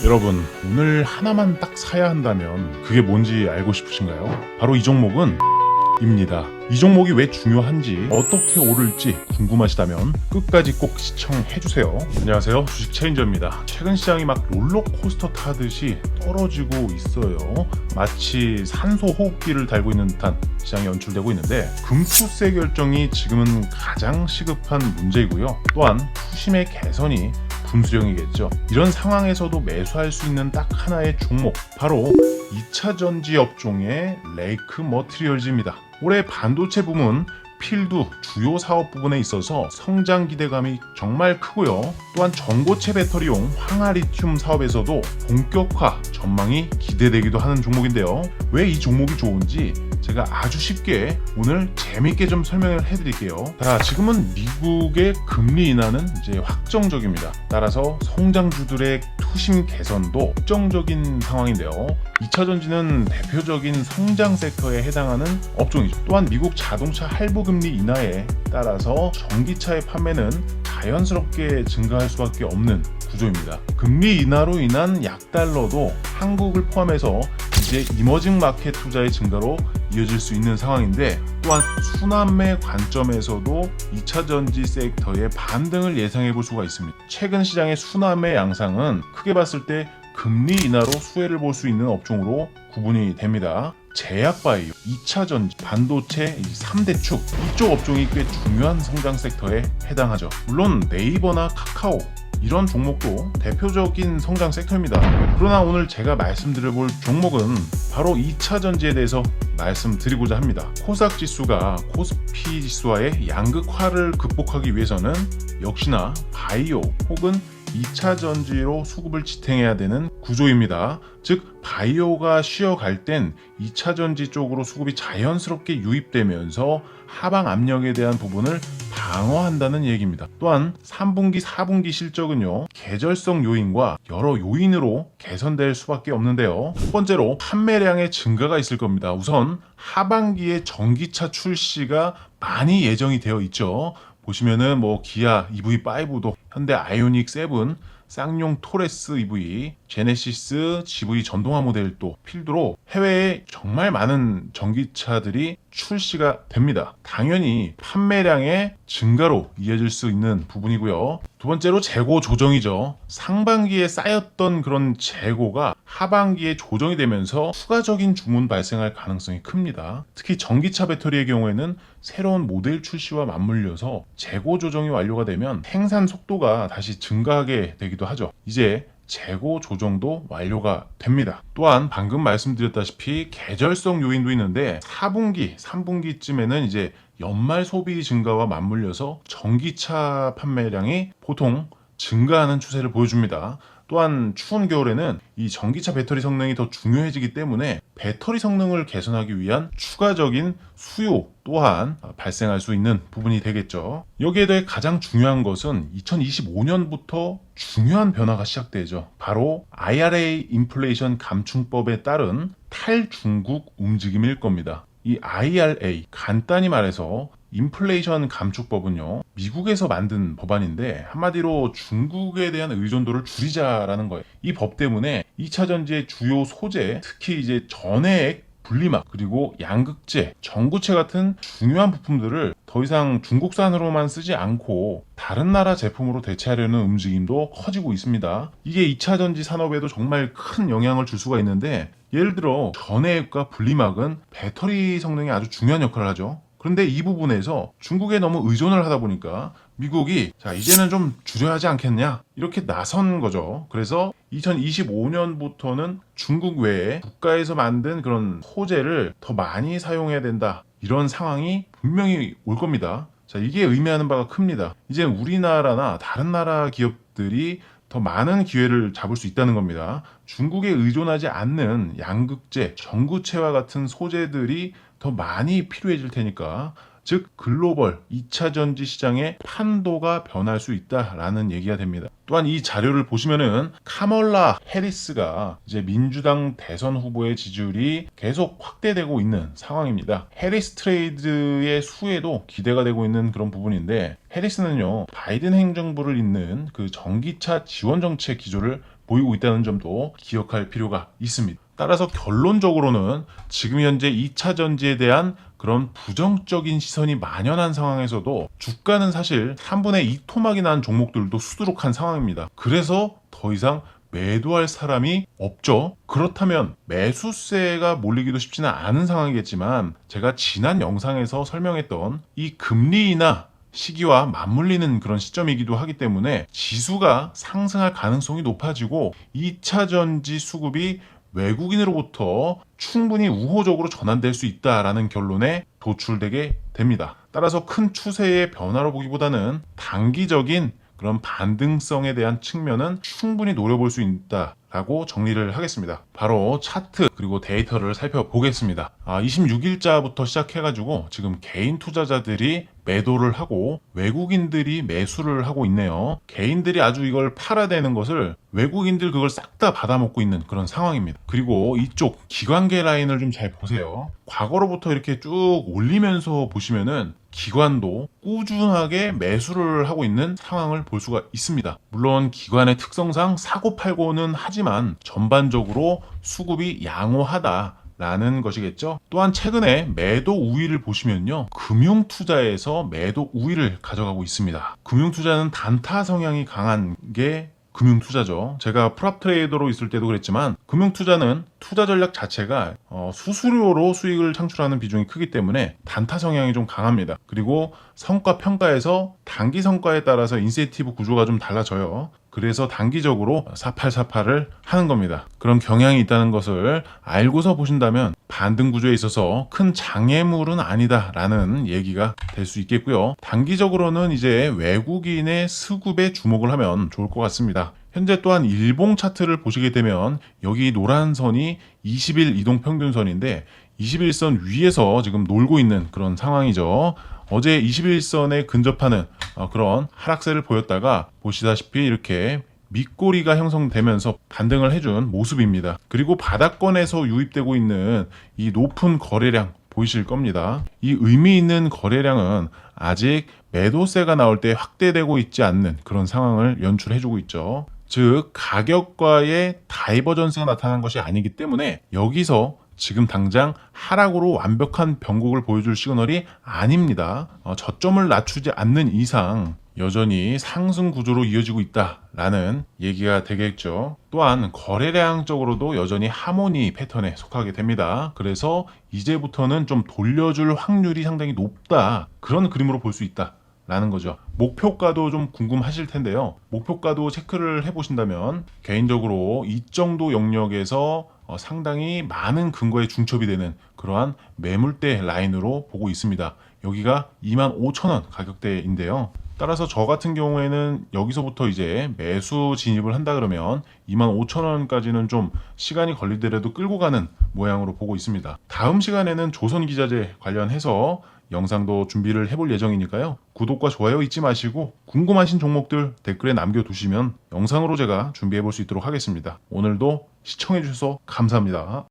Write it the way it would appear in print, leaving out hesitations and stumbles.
여러분, 오늘 하나만 딱 사야 한다면 그게 뭔지 알고 싶으신가요? 바로 이 종목은 입니다. 이 종목이 왜 중요한지, 어떻게 오를지 궁금하시다면 끝까지 꼭 시청해주세요. 안녕하세요, 주식 체인저입니다. 최근 시장이 막 롤러코스터 타듯이 떨어지고 있어요. 마치 산소 호흡기를 달고 있는 듯한 시장이 연출되고 있는데, 금투세 결정이 지금은 가장 시급한 문제이고요. 또한 투심의 개선이 분수령이겠죠. 이런 상황에서도 매수할 수 있는 딱 하나의 종목, 바로 2차 전지 업종의 레이크 머티리얼즈입니다. 올해 반도체 부문 필두 주요 사업 부분에 있어서 성장 기대감이 정말 크고요. 또한 전고체 배터리용 황화리튬 사업에서도 본격화 전망이 기대되기도 하는 종목인데요. 왜 이 종목이 좋은지 제가 아주 쉽게 오늘 재밌게 좀 설명을 해드릴게요. 자, 지금은 미국의 금리 인하는 이제 확정적입니다. 따라서 성장주들의 투심 개선도 확정적인 상황인데요. 2차 전지는 대표적인 성장 섹터에 해당하는 업종이죠. 또한 미국 자동차 할부 금리 인하에 따라서 전기차의 판매는 자연스럽게 증가할 수밖에 없는 구조입니다. 금리 인하로 인한 약달러도 한국을 포함해서 이제 이머징 마켓 투자의 증가로 이어질 수 있는 상황인데, 또한 순환매 관점에서도 2차 전지 섹터의 반등을 예상해 볼 수가 있습니다. 최근 시장의 순환매 양상은 크게 봤을 때 금리 인하로 수혜를 볼 수 있는 업종으로 구분이 됩니다. 제약바이오, 2차 전지, 반도체 3대 축, 이쪽 업종이 꽤 중요한 성장 섹터에 해당하죠. 물론 네이버나 카카오 이런 종목도 대표적인 성장 섹터입니다. 그러나 오늘 제가 말씀드려볼 종목은 바로 2차 전지에 대해서 말씀드리고자 합니다. 코스닥 지수가 코스피 지수와의 양극화를 극복하기 위해서는 역시나 바이오 혹은 2차 전지로 수급을 지탱해야 되는 구조입니다. 즉 바이오가 쉬어갈 땐 2차 전지 쪽으로 수급이 자연스럽게 유입되면서 하방 압력에 대한 부분을 방어한다는 얘기입니다. 또한 3분기, 4분기 실적은요, 계절성 요인과 여러 요인으로 개선될 수밖에 없는데요. 첫 번째로 판매량의 증가가 있을 겁니다. 우선 하반기에 전기차 출시가 많이 예정이 되어 있죠. 보시면은 기아 EV5도, 현대 아이오닉 7, 쌍용 토레스 EV, 제네시스 GV 전동화 모델도 필두로 해외에 정말 많은 전기차들이 출시가 됩니다. 당연히 판매량의 증가로 이어질 수 있는 부분이고요. 두 번째로 재고 조정이죠. 상반기에 쌓였던 그런 재고가 하반기에 조정이 되면서 추가적인 주문 발생할 가능성이 큽니다. 특히 전기차 배터리의 경우에는 새로운 모델 출시와 맞물려서 재고 조정이 완료가 되면 생산 속도가 다시 증가하게 되기도 하죠. 이제 재고 조정도 완료가 됩니다. 또한 방금 말씀드렸다시피 계절성 요인도 있는데 4분기, 3분기쯤에는 이제 연말 소비 증가와 맞물려서 전기차 판매량이 보통 증가하는 추세를 보여줍니다. 또한 추운 겨울에는 이 전기차 배터리 성능이 더 중요해지기 때문에 배터리 성능을 개선하기 위한 추가적인 수요 또한 발생할 수 있는 부분이 되겠죠. 여기에 대해 가장 중요한 것은 2025년부터 중요한 변화가 시작되죠. 바로 IRA 인플레이션 감축법에 따른 탈중국 움직임일 겁니다. 이 IRA, 간단히 말해서 인플레이션 감축법은요, 미국에서 만든 법안인데 한마디로 중국에 대한 의존도를 줄이자라는 거예요. 이 법 때문에 2차 전지의 주요 소재, 특히 이제 전해액, 분리막, 그리고 양극재, 전구체 같은 중요한 부품들을 더 이상 중국산으로만 쓰지 않고 다른 나라 제품으로 대체하려는 움직임도 커지고 있습니다. 이게 2차 전지 산업에도 정말 큰 영향을 줄 수가 있는데, 예를 들어 전해액과 분리막은 배터리 성능에 아주 중요한 역할을 하죠. 그런데 이 부분에서 중국에 너무 의존을 하다 보니까 미국이 이제는 좀 줄여야 하지 않겠냐, 이렇게 나선 거죠. 그래서 2025년부터는 중국 외에 국가에서 만든 그런 소재를 더 많이 사용해야 된다, 이런 상황이 분명히 올 겁니다. 이게 의미하는 바가 큽니다. 이제 우리나라나 다른 나라 기업들이 더 많은 기회를 잡을 수 있다는 겁니다. 중국에 의존하지 않는 양극재, 전구체와 같은 소재들이 더 많이 필요해질 테니까, 즉 글로벌 2차 전지 시장의 판도가 변할 수 있다라는 얘기가 됩니다. 또한 이 자료를 보시면은 카멀라 해리스가 이제 민주당 대선 후보의 지지율이 계속 확대되고 있는 상황입니다. 해리스 트레이드의 수혜도 기대가 되고 있는 그런 부분인데, 해리스는요, 바이든 행정부를 잇는 그 전기차 지원 정책 기조를 보이고 있다는 점도 기억할 필요가 있습니다. 따라서 결론적으로는 지금 현재 2차 전지에 대한 그런 부정적인 시선이 만연한 상황에서도 주가는 사실 3분의 2 토막이 난 종목들도 수두룩한 상황입니다. 그래서 더 이상 매도할 사람이 없죠. 그렇다면 매수세가 몰리기도 쉽지는 않은 상황이겠지만 제가 지난 영상에서 설명했던 이 금리 인하 시기와 맞물리는 그런 시점이기도 하기 때문에 지수가 상승할 가능성이 높아지고 2차 전지 수급이 외국인으로부터 충분히 우호적으로 전환될 수 있다라는 결론에 도출되게 됩니다. 따라서 큰 추세의 변화로 보기보다는 단기적인 그런 반등성에 대한 측면은 충분히 노려볼 수 있다라고 정리를 하겠습니다. 바로 차트 그리고 데이터를 살펴보겠습니다. 26일자부터 시작해가지고 지금 개인 투자자들이 매도를 하고 외국인들이 매수를 하고 있네요. 개인들이 아주 이걸 팔아대는 것을 외국인들 그걸 싹 다 받아먹고 있는 그런 상황입니다. 그리고 이쪽 기관계 라인을 좀 잘 보세요. 과거로부터 이렇게 쭉 올리면서 보시면은 기관도 꾸준하게 매수를 하고 있는 상황을 볼 수가 있습니다. 물론 기관의 특성상 사고팔고는 하지만 전반적으로 수급이 양호하다. 라는 것이겠죠. 또한 최근에 매도 우위를 보시면요. 금융투자에서 매도 우위를 가져가고 있습니다. 금융투자는 단타 성향이 강한 게 금융투자죠. 제가 프랍 트레이더로 있을 때도 그랬지만 금융투자는 투자 전략 자체가 수수료로 수익을 창출하는 비중이 크기 때문에 단타 성향이 좀 강합니다. 그리고 성과 평가에서 단기 성과에 따라서 인센티브 구조가 좀 달라져요. 그래서 단기적으로 4848을 하는 겁니다. 그런 경향이 있다는 것을 알고서 보신다면 반등 구조에 있어서 큰 장애물은 아니다라는 얘기가 될 수 있겠고요. 단기적으로는 이제 외국인의 수급에 주목을 하면 좋을 것 같습니다. 현재 또한 일봉 차트를 보시게 되면 여기 노란 선이 20일 이동평균선인데 21선 위에서 지금 놀고 있는 그런 상황이죠. 어제 21선에 근접하는 그런 하락세를 보였다가 보시다시피 이렇게 밑꼬리가 형성되면서 반등을 해준 모습입니다. 그리고 바닥권에서 유입되고 있는 이 높은 거래량 보이실 겁니다. 이 의미 있는 거래량은 아직 매도세가 나올 때 확대되고 있지 않는 그런 상황을 연출해주고 있죠. 즉 가격과의 다이버전스가 나타난 것이 아니기 때문에 여기서 지금 당장 하락으로 완벽한 변곡을 보여줄 시그널이 아닙니다. 저점을 낮추지 않는 이상 여전히 상승 구조로 이어지고 있다라는 얘기가 되겠죠. 또한 거래량적으로도 여전히 하모니 패턴에 속하게 됩니다. 그래서 이제부터는 좀 돌려줄 확률이 상당히 높다. 그런 그림으로 볼 수 있다. 라는 거죠. 목표가도 좀 궁금하실 텐데요. 목표가도 체크를 해보신다면 개인적으로 이 정도 영역에서 상당히 많은 근거에 중첩이 되는 그러한 매물대 라인으로 보고 있습니다. 여기가 25,000원 가격대인데요. 따라서 저 같은 경우에는 여기서부터 이제 매수 진입을 한다 그러면 25,000원까지는 좀 시간이 걸리더라도 끌고 가는 모양으로 보고 있습니다. 다음 시간에는 조선기자재 관련해서 영상도 준비를 해볼 예정이니까요. 구독과 좋아요 잊지 마시고 궁금하신 종목들 댓글에 남겨두시면 영상으로 제가 준비해 볼 수 있도록 하겠습니다. 오늘도 시청해 주셔서 감사합니다.